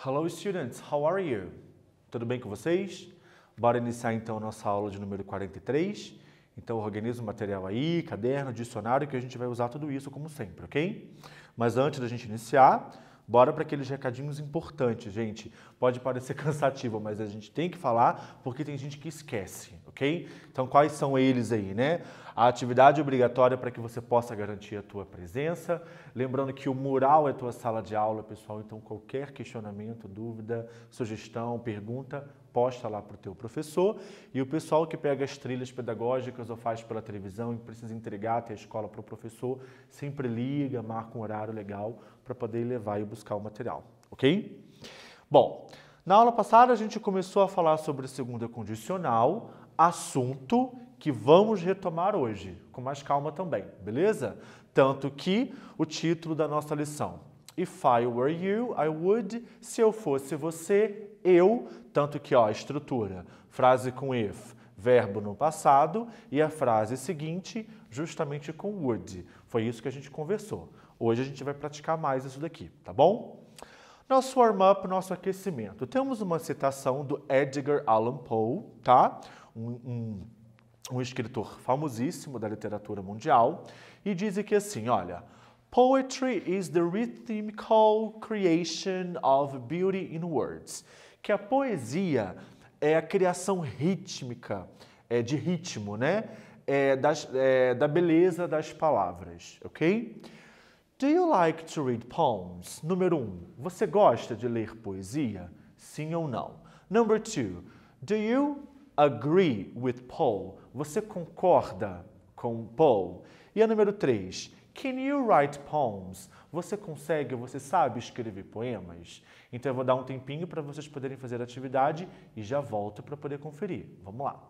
Hello students, how are you? Tudo bem com vocês? Bora iniciar então a nossa aula de número 43. Então organiza o material aí, caderno, dicionário, que a gente vai usar tudo isso como sempre, ok? Mas antes da gente iniciar, bora para aqueles recadinhos importantes, gente. Pode parecer cansativo, mas a gente tem que falar porque tem gente que esquece, ok? Então quais são eles aí, né? A atividade obrigatória para que você possa garantir a tua presença. Lembrando que o mural é a tua sala de aula, pessoal, então qualquer questionamento, dúvida, sugestão, pergunta, posta lá para o teu professor. E o pessoal que pega as trilhas pedagógicas ou faz pela televisão e precisa entregar até a escola para o professor, sempre liga, marca um horário legal para poder levar e buscar o material, ok? Bom, na aula passada a gente começou a falar sobre a segunda condicional, assunto que vamos retomar hoje, com mais calma também, beleza? Tanto que o título da nossa lição, If I were you, I would, se eu fosse você, eu, tanto que, ó, a estrutura, frase com if, verbo no passado, e a frase seguinte, justamente com would. Foi isso que a gente conversou. Hoje a gente vai praticar mais isso daqui, tá bom? Nosso warm-up, nosso aquecimento. Temos uma citação do Edgar Allan Poe, tá? Um escritor famosíssimo da literatura mundial, e diz que assim, olha, Poetry is the rhythmical creation of beauty in words. Que a poesia é a criação rítmica, de ritmo, né? Da beleza das palavras, ok? Do you like to read poems? Número 1. Você gosta de ler poesia? Sim ou não? Number 2. Do you agree with Paul? Você concorda com Paul? E a número 3. Can you write poems? Você consegue, você sabe escrever poemas? Então eu vou dar um tempinho para vocês poderem fazer a atividade e já volto para poder conferir. Vamos lá.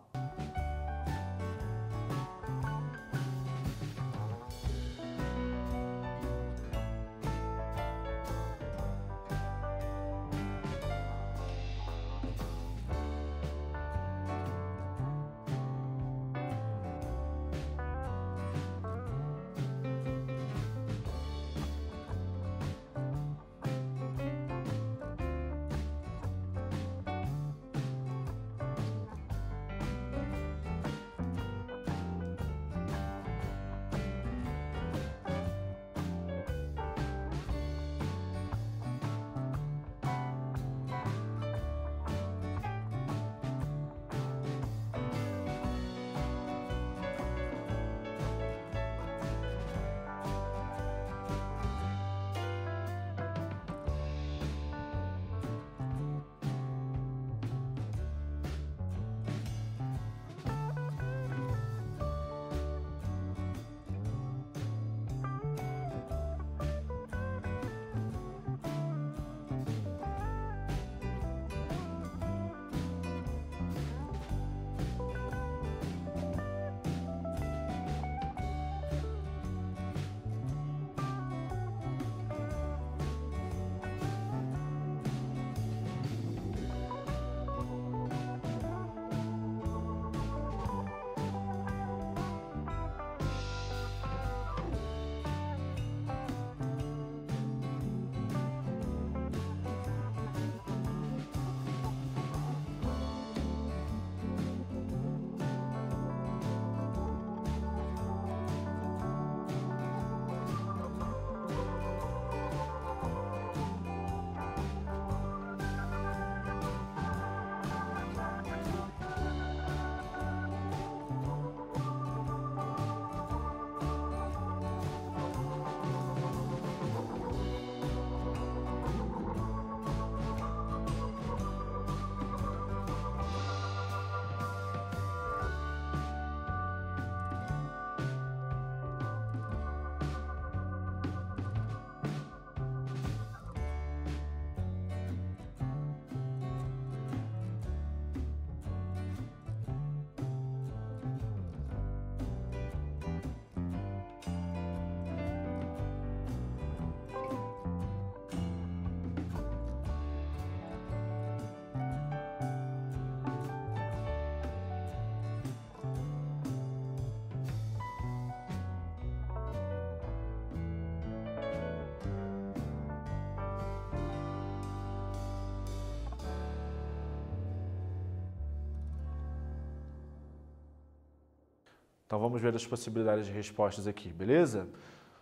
Então vamos ver as possibilidades de respostas aqui, beleza?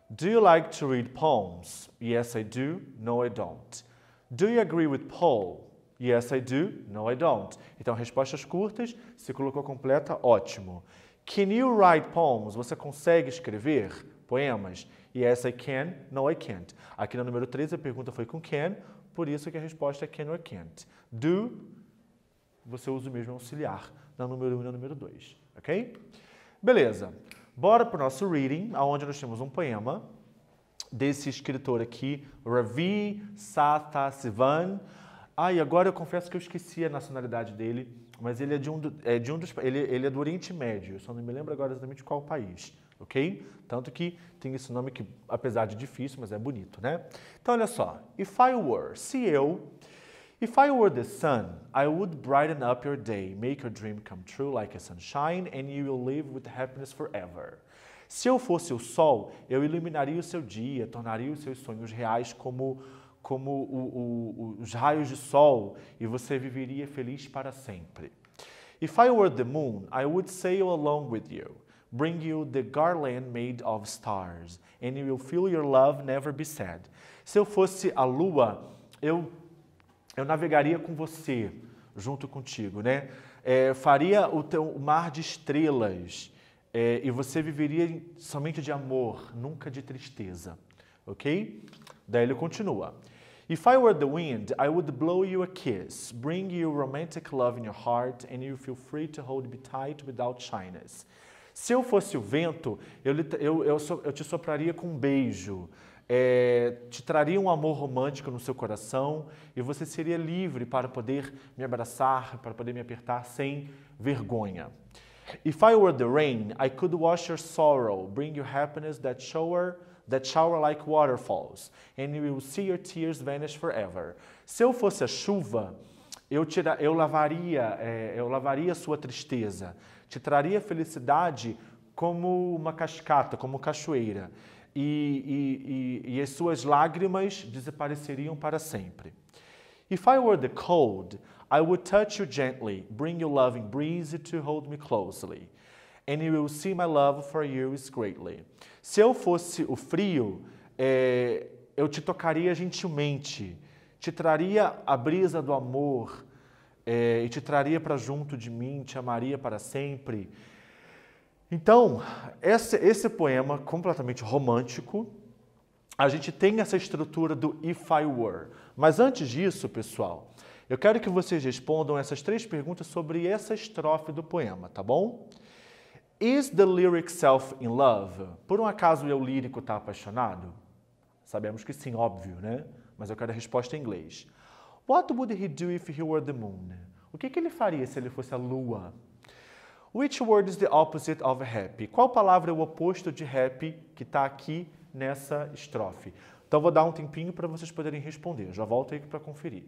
Do you like to read poems? Yes, I do. No, I don't. Do you agree with Paul? Yes, I do. No, I don't. Então, respostas curtas, se colocou completa, ótimo. Can you write poems? Você consegue escrever poemas? Yes, I can. No, I can't. Aqui no número 13 a pergunta foi com can, por isso que a resposta é can or can't. Do, você usa o mesmo auxiliar no número 1 e no número 2, ok? Beleza. Bora para o nosso reading, onde nós temos um poema desse escritor aqui, Ravi Sathasivan. E agora eu confesso que eu esqueci a nacionalidade dele, mas ele ele é do Oriente Médio, eu só não me lembro agora exatamente qual país, ok? Tanto que tem esse nome que, apesar de difícil, mas é bonito, né? Então, olha só. If I were the sun, I would brighten up your day, make your dream come true like a sunshine, and you will live with happiness forever. Se eu fosse o sol, eu iluminaria o seu dia, tornaria os seus sonhos reais como os raios de sol, e você viveria feliz para sempre. If I were the moon, I would sail along with you, bring you the garland made of stars, and you will feel your love never be sad. Se eu fosse a lua, eu navegaria com você, junto contigo, né? Faria o mar de estrelas, e você viveria somente de amor, nunca de tristeza, ok? Daí ele continua. If I were the wind, I would blow you a kiss, bring you romantic love in your heart, and you feel free to hold me tight without shyness. Se eu fosse o vento, eu te sopraria com um beijo, te traria um amor romântico no seu coração e você seria livre para poder me abraçar, para poder me apertar sem vergonha. If I were the rain, I could wash your sorrow, bring you happiness that shower like waterfalls, and you will see your tears vanish forever. Se eu fosse a chuva, eu lavaria sua tristeza, te traria felicidade como uma cascata, como cachoeira, e as suas lágrimas desapareceriam para sempre. If I were the cold, I would touch you gently, bring you loving breeze to hold me closely, and you will see my love for you is greatly. Se eu fosse o frio, eu te tocaria gentilmente, te traria a brisa do amor, e te traria para junto de mim, te amaria para sempre. Então, esse poema completamente romântico, a gente tem essa estrutura do If I Were. Mas antes disso, pessoal, eu quero que vocês respondam essas 3 perguntas sobre essa estrofe do poema, tá bom? Is the lyric self in love? Por um acaso o eu lírico está apaixonado? Sabemos que sim, óbvio, né? Mas eu quero a resposta em inglês. What would he do if he were the moon? O que ele faria se ele fosse a lua? Which word is the opposite of happy? Qual palavra é o oposto de happy que está aqui nessa estrofe? Então, vou dar um tempinho para vocês poderem responder. Já volto aí para conferir.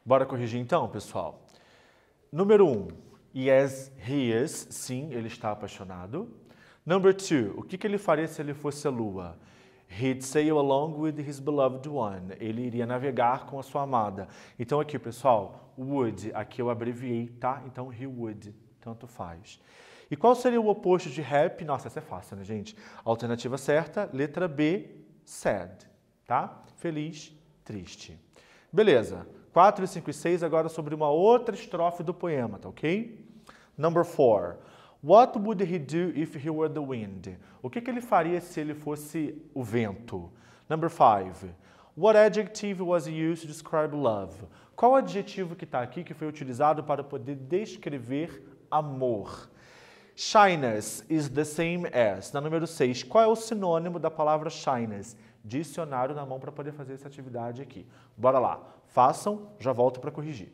Bora corrigir então, pessoal? Número 1, yes, he is. Sim, ele está apaixonado. Number 2, o que ele faria se ele fosse a lua? He'd sail along with his beloved one. Ele iria navegar com a sua amada. Então aqui, pessoal, would, aqui eu abreviei, tá? Então he would, tanto faz. E qual seria o oposto de happy? Nossa, essa é fácil, né, gente? Alternativa certa, letra B, sad, tá? Feliz, triste. Beleza. 4, 5 e 6, agora sobre uma outra estrofe do poema, tá ok? Number 4. What would he do if he were the wind? O que ele faria se ele fosse o vento? Number 5. What adjective was used to describe love? Qual adjetivo que está aqui que foi utilizado para poder descrever amor? Shyness is the same as. Na número 6, qual é o sinônimo da palavra shyness? Dicionário na mão para poder fazer essa atividade aqui. Bora lá. Façam, já volto para corrigir.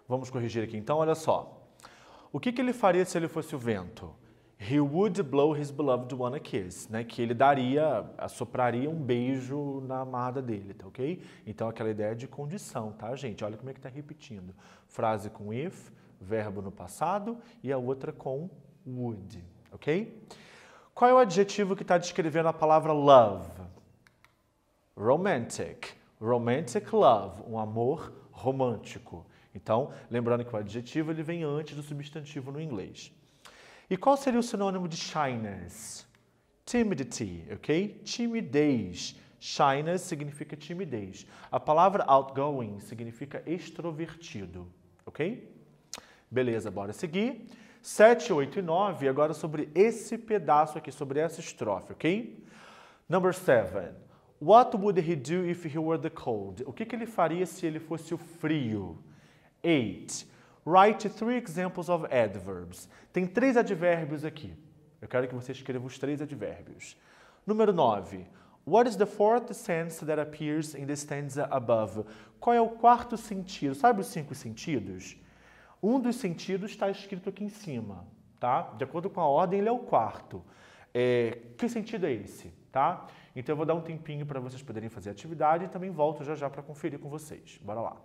Vamos corrigir aqui. Então, olha só. O que ele faria se ele fosse o vento? He would blow his beloved one a kiss, né? Que ele assopraria um beijo na amada dele, tá ok? Então, aquela ideia de condição, tá, gente? Olha como é que tá repetindo. Frase com if, verbo no passado e a outra com would, ok? Qual é o adjetivo que está descrevendo a palavra love? Romantic. Romantic love, um amor romântico. Então, lembrando que o adjetivo ele vem antes do substantivo no inglês. E qual seria o sinônimo de shyness? Timidity, ok? Timidez. Shyness significa timidez. A palavra outgoing significa extrovertido, ok? Beleza, bora seguir. 7, 8 e 9, agora sobre esse pedaço aqui, sobre essa estrofe, ok? Number 7. What would he do if he were the cold? O que ele faria se ele fosse o frio? 8. Write 3 examples of adverbs. Tem 3 advérbios aqui. Eu quero que você escreva os 3 advérbios. Número 9. What is the 4th sense that appears in the stanza above? Qual é o 4º sentido? Sabe os 5 sentidos? Um dos sentidos está escrito aqui em cima, tá? De acordo com a ordem, ele é o 4º. Que sentido é esse, tá? Então eu vou dar um tempinho para vocês poderem fazer a atividade e também volto já já para conferir com vocês. Bora lá.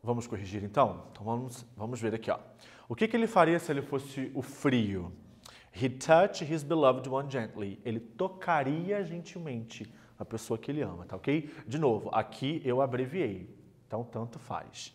Vamos corrigir então? Então vamos ver aqui, ó. O que ele faria se ele fosse o frio? He'd touch his beloved one gently. Ele tocaria gentilmente a pessoa que ele ama, tá ok? De novo, aqui eu abreviei, então tanto faz.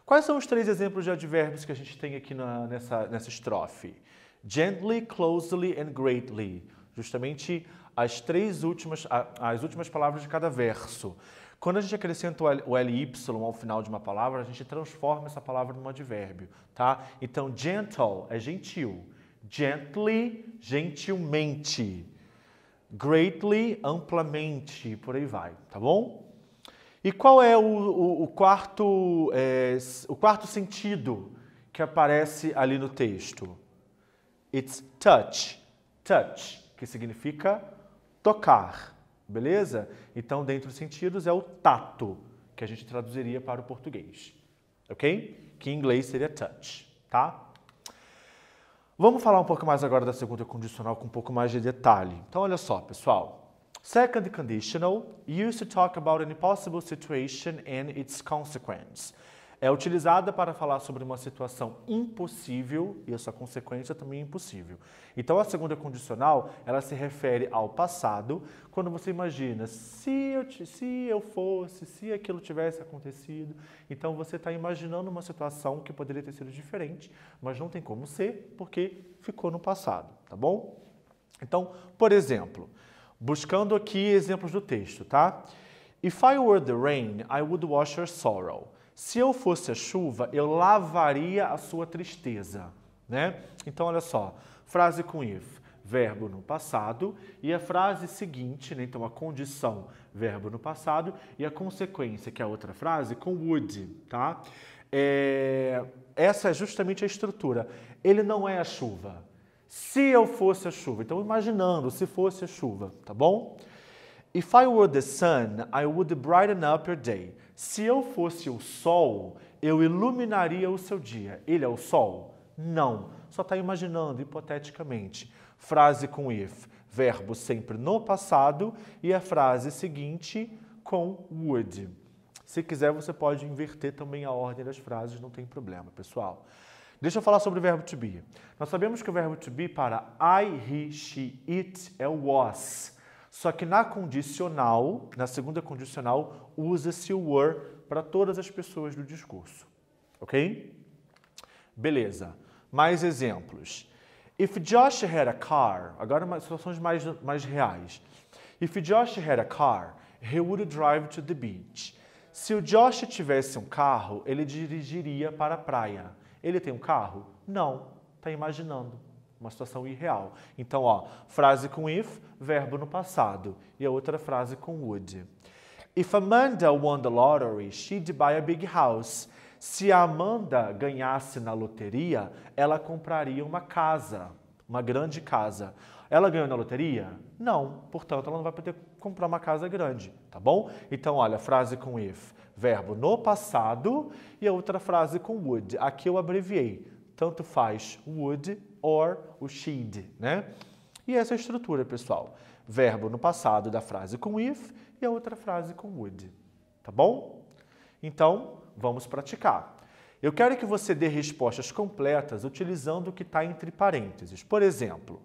Quais são os 3 exemplos de advérbios que a gente tem aqui nessa estrofe? Gently, closely and greatly. Justamente as últimas palavras de cada verso. Quando a gente acrescenta o ly ao final de uma palavra, a gente transforma essa palavra num advérbio, tá? Então, gentle é gentil. Gently, gentilmente. Greatly, amplamente, por aí vai, tá bom? E qual é o quarto sentido que aparece ali no texto? It's touch. Touch, que significa tocar. Beleza? Então, dentre os sentidos, é o tato, que a gente traduziria para o português. Ok? Que em inglês seria touch, tá? Vamos falar um pouco mais agora da segunda condicional com um pouco mais de detalhe. Então, olha só, pessoal. Second conditional, used to talk about any possible situation and its consequence. É utilizada para falar sobre uma situação impossível e a sua consequência também é impossível. Então, a segunda condicional, ela se refere ao passado, quando você imagina, se eu fosse, se aquilo tivesse acontecido. Então, você está imaginando uma situação que poderia ter sido diferente, mas não tem como ser, porque ficou no passado, tá bom? Então, por exemplo, buscando aqui exemplos do texto, tá? If I were the rain, I would wash your sorrow. Se eu fosse a chuva, eu lavaria a sua tristeza, né? Então, olha só, frase com if, verbo no passado, e a frase seguinte, né? Então, a condição, verbo no passado, e a consequência, que é a outra frase, com would, tá? Essa é justamente a estrutura. Ele não é a chuva. Se eu fosse a chuva, então imaginando se fosse a chuva, tá bom? If I were the sun, I would brighten up your day. Se eu fosse o sol, eu iluminaria o seu dia. Ele é o sol? Não. Só está imaginando, hipoteticamente. Frase com if, verbo sempre no passado e a frase seguinte com would. Se quiser, você pode inverter também a ordem das frases, não tem problema, pessoal. Deixa eu falar sobre o verbo to be. Nós sabemos que o verbo to be para I, he, she, it é o was. Só que na condicional, na segunda condicional, usa-se o were para todas as pessoas do discurso. Ok? Beleza. Mais exemplos. If Josh had a car, agora situações mais reais. If Josh had a car, he would drive to the beach. Se o Josh tivesse um carro, ele dirigiria para a praia. Ele tem um carro? Não. Está imaginando. Uma situação irreal. Então, ó, frase com if, verbo no passado. E a outra frase com would. If Amanda won the lottery, she'd buy a big house. Se a Amanda ganhasse na loteria, ela compraria uma casa, uma grande casa. Ela ganhou na loteria? Não. Portanto, ela não vai poder comprar uma casa grande, tá bom? Então, olha, frase com if, verbo no passado e a outra frase com would. Aqui eu abreviei. Tanto faz would or o she'd, né? E essa é a estrutura, pessoal. Verbo no passado da frase com if e a outra frase com would. Tá bom? Então, vamos praticar. Eu quero que você dê respostas completas utilizando o que está entre parênteses. Por exemplo,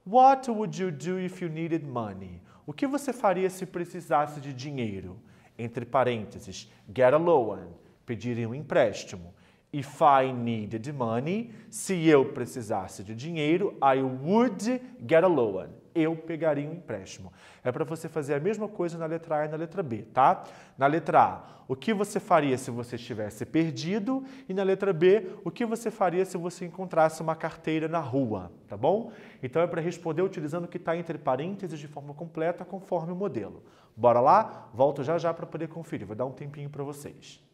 what would you do if you needed money? O que você faria se precisasse de dinheiro? Entre parênteses, get a loan, pediria um empréstimo. If I needed money, se eu precisasse de dinheiro, I would get a loan. Eu pegaria um empréstimo. É para você fazer a mesma coisa na letra A e na letra B, tá? Na letra A, o que você faria se você estivesse perdido? E na letra B, o que você faria se você encontrasse uma carteira na rua, tá bom? Então é para responder utilizando o que está entre parênteses de forma completa, conforme o modelo. Bora lá? Volto já já para poder conferir. Vou dar um tempinho para vocês.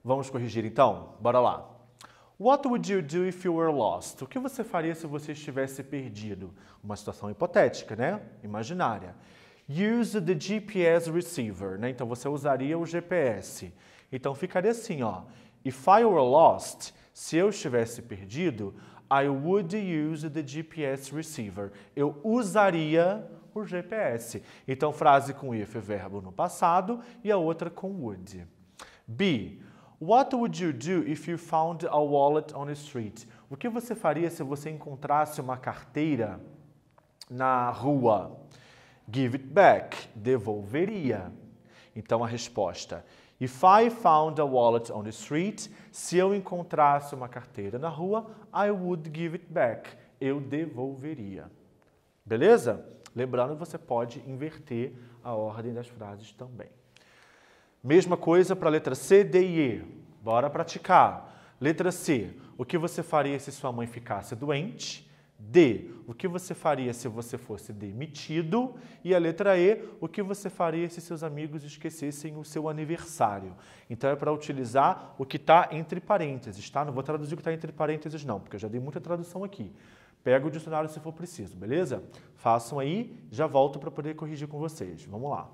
Vamos corrigir então? Bora lá. What would you do if you were lost? O que você faria se você estivesse perdido? Uma situação hipotética, né? Imaginária. Use the GPS receiver, né? Então você usaria o GPS. Então ficaria assim, ó. If I were lost, se eu estivesse perdido, I would use the GPS receiver. Eu usaria o GPS. Então frase com if, verbo no passado, e a outra com would. B. What would you do if you found a wallet on the street? O que você faria se você encontrasse uma carteira na rua? Give it back. Devolveria. Então a resposta: If I found a wallet on the street, se eu encontrasse uma carteira na rua, I would give it back. Eu devolveria. Beleza? Lembrando que você pode inverter a ordem das frases também. Mesma coisa para a letra C, D e E. Bora praticar. Letra C. O que você faria se sua mãe ficasse doente? D. O que você faria se você fosse demitido? E a letra E. O que você faria se seus amigos esquecessem o seu aniversário? Então é para utilizar o que está entre parênteses, tá? Não vou traduzir o que está entre parênteses não, porque eu já dei muita tradução aqui. Pega o dicionário se for preciso, beleza? Façam aí, já volto para poder corrigir com vocês. Vamos lá.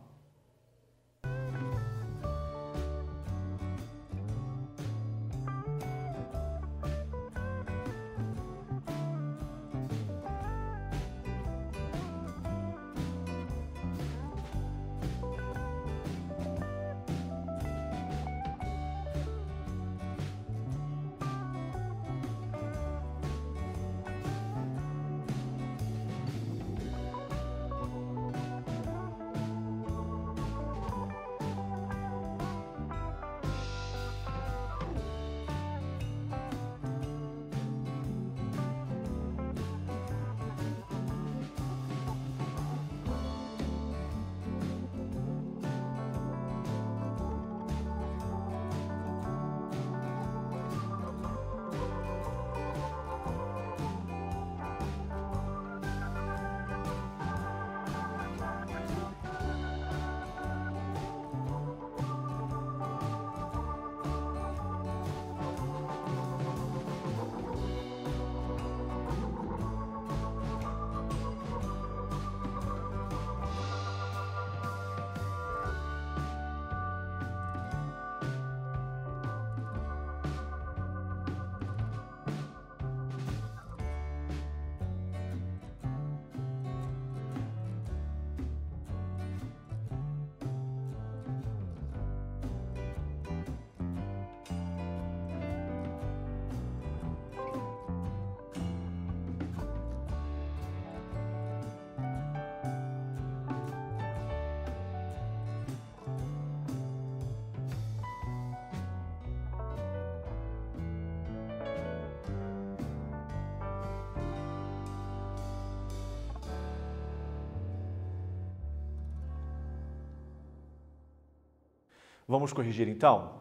Vamos corrigir então?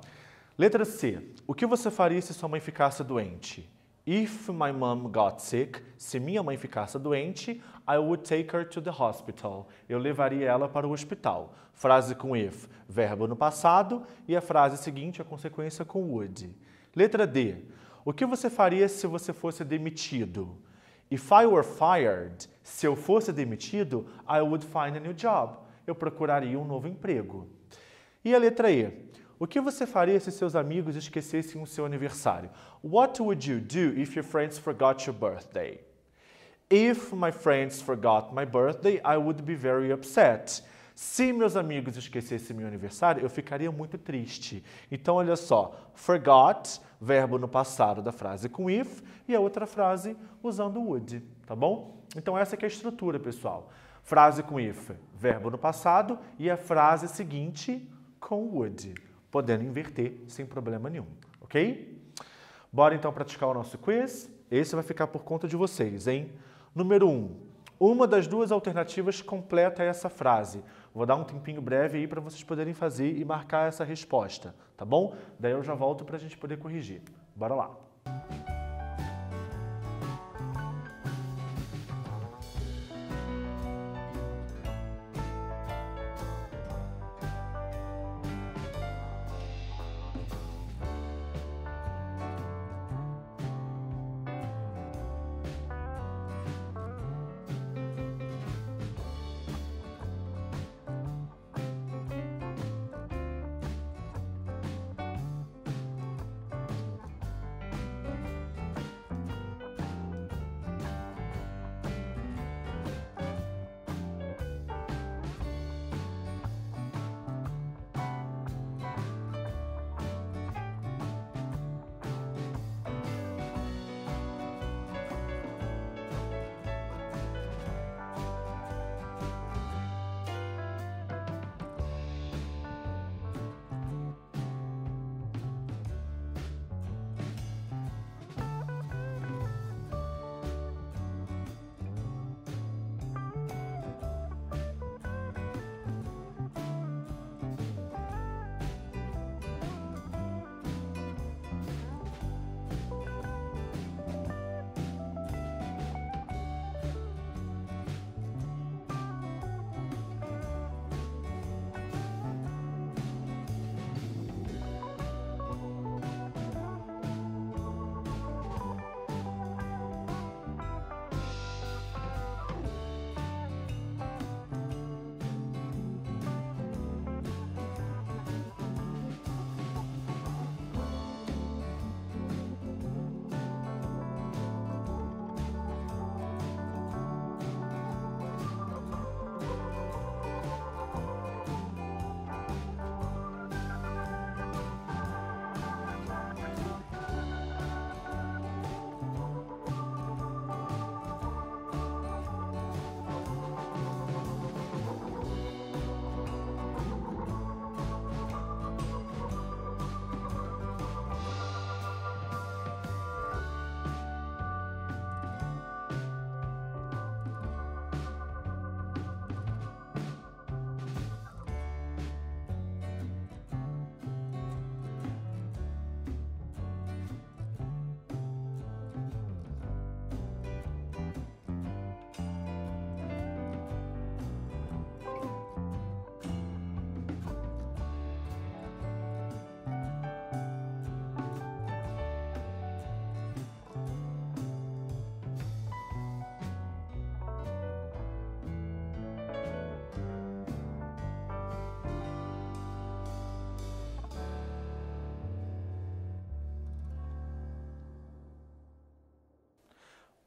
Letra C. O que você faria se sua mãe ficasse doente? If my mom got sick, se minha mãe ficasse doente, I would take her to the hospital. Eu levaria ela para o hospital. Frase com if, verbo no passado, e a frase seguinte, a consequência com would. Letra D. O que você faria se você fosse demitido? If I were fired, se eu fosse demitido, I would find a new job. Eu procuraria um novo emprego. E a letra E. O que você faria se seus amigos esquecessem o seu aniversário? What would you do if your friends forgot your birthday? If my friends forgot my birthday, I would be very upset. Se meus amigos esquecessem meu aniversário, eu ficaria muito triste. Então, olha só. Forgot, verbo no passado da frase com if, e a outra frase usando would, tá bom? Então, essa que é a estrutura, pessoal. Frase com if, verbo no passado, e a frase seguinte com would, podendo inverter sem problema nenhum, ok? Bora então praticar o nosso quiz? Esse vai ficar por conta de vocês, hein? Número 1. Uma das duas alternativas completa essa frase. Vou dar um tempinho breve aí para vocês poderem fazer e marcar essa resposta, tá bom? Daí eu já volto para a gente poder corrigir. Bora lá!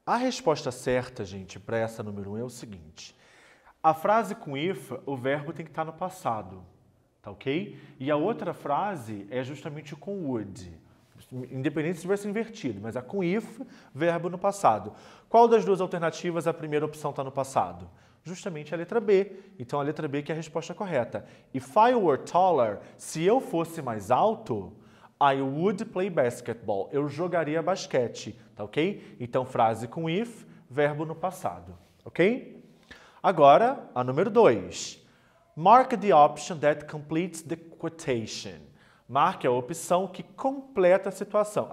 A resposta certa, gente, para essa número 1 é o seguinte. A frase com if, o verbo tem que estar no passado, tá ok? E a outra frase é justamente com would. Independente se tivesse invertido, mas a com if, verbo no passado. Qual das duas alternativas a primeira opção está no passado? Justamente a letra B. Então a letra B que é a resposta correta. If I were taller, se eu fosse mais alto, I would play basketball. Eu jogaria basquete, tá ok? Então frase com if, verbo no passado, ok? Agora, a número 2. Mark the option that completes the quotation. Marque a opção que completa a citação.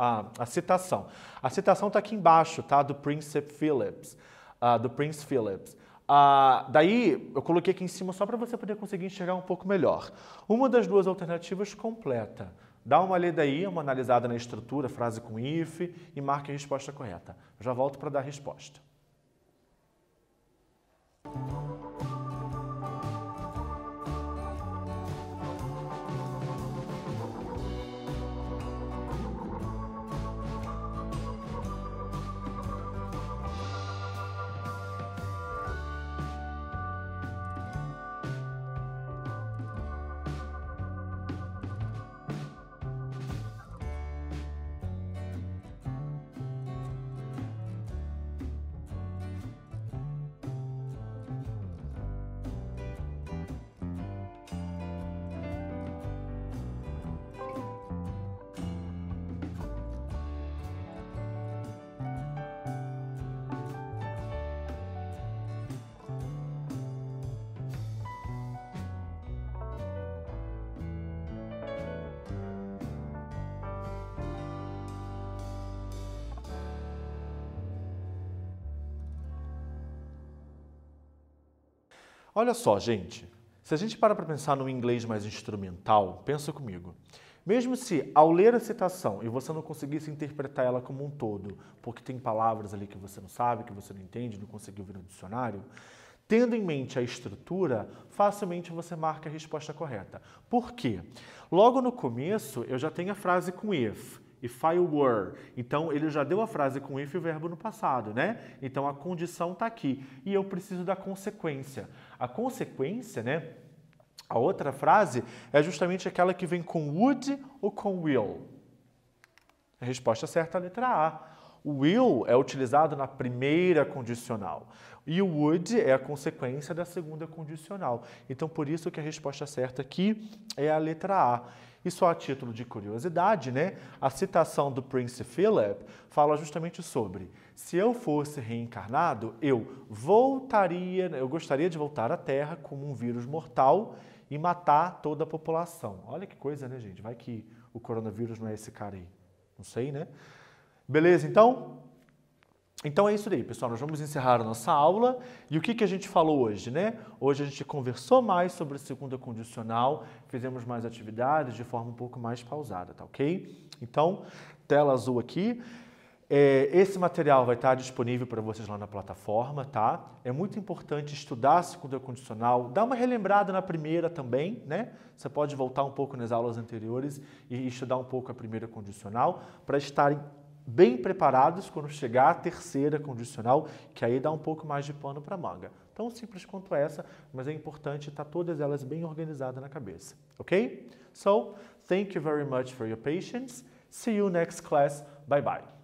A citação está aqui embaixo, tá? Do Prince Philip. Daí, eu coloquei aqui em cima só para você poder conseguir enxergar um pouco melhor. Uma das duas alternativas completa. Dá uma lida aí, uma analisada na estrutura, frase com if, e marque a resposta correta. Já volto para dar a resposta. Olha só, gente, se a gente para pensar no inglês mais instrumental, pensa comigo. Mesmo se, ao ler a citação e você não conseguisse interpretar ela como um todo, porque tem palavras ali que você não sabe, que você não entende, não conseguiu ver no dicionário, tendo em mente a estrutura, facilmente você marca a resposta correta. Por quê? Logo no começo, eu já tenho a frase com if I were. Então, ele já deu a frase com if e o verbo no passado, né? Então, a condição está aqui. E eu preciso da consequência. A consequência, né? A outra frase é justamente aquela que vem com would ou com will. A resposta certa é a letra A. O will é utilizado na primeira condicional. E o would é a consequência da segunda condicional. Então, por isso que a resposta certa aqui é a letra A. E só a título de curiosidade, né? A citação do Prince Philip fala justamente sobre: se eu fosse reencarnado, eu gostaria de voltar à Terra como um vírus mortal e matar toda a população. Olha que coisa, né, gente? Vai que o coronavírus não é esse cara aí. Não sei, né? Beleza, então? Então é isso daí, pessoal. Nós vamos encerrar a nossa aula. E o que a gente falou hoje, né? Hoje a gente conversou mais sobre a segunda condicional, fizemos mais atividades de forma um pouco mais pausada, tá ok? Então, tela azul aqui. Esse material vai estar disponível para vocês lá na plataforma, tá? É muito importante estudar a segunda condicional, dar uma relembrada na primeira também, né? Você pode voltar um pouco nas aulas anteriores e estudar um pouco a primeira condicional para estarem bem preparados quando chegar a terceira condicional, que aí dá um pouco mais de pano para manga. Tão simples quanto essa, mas é importante estar todas elas bem organizadas na cabeça, ok? So, thank you very much for your patience. See you next class. Bye bye.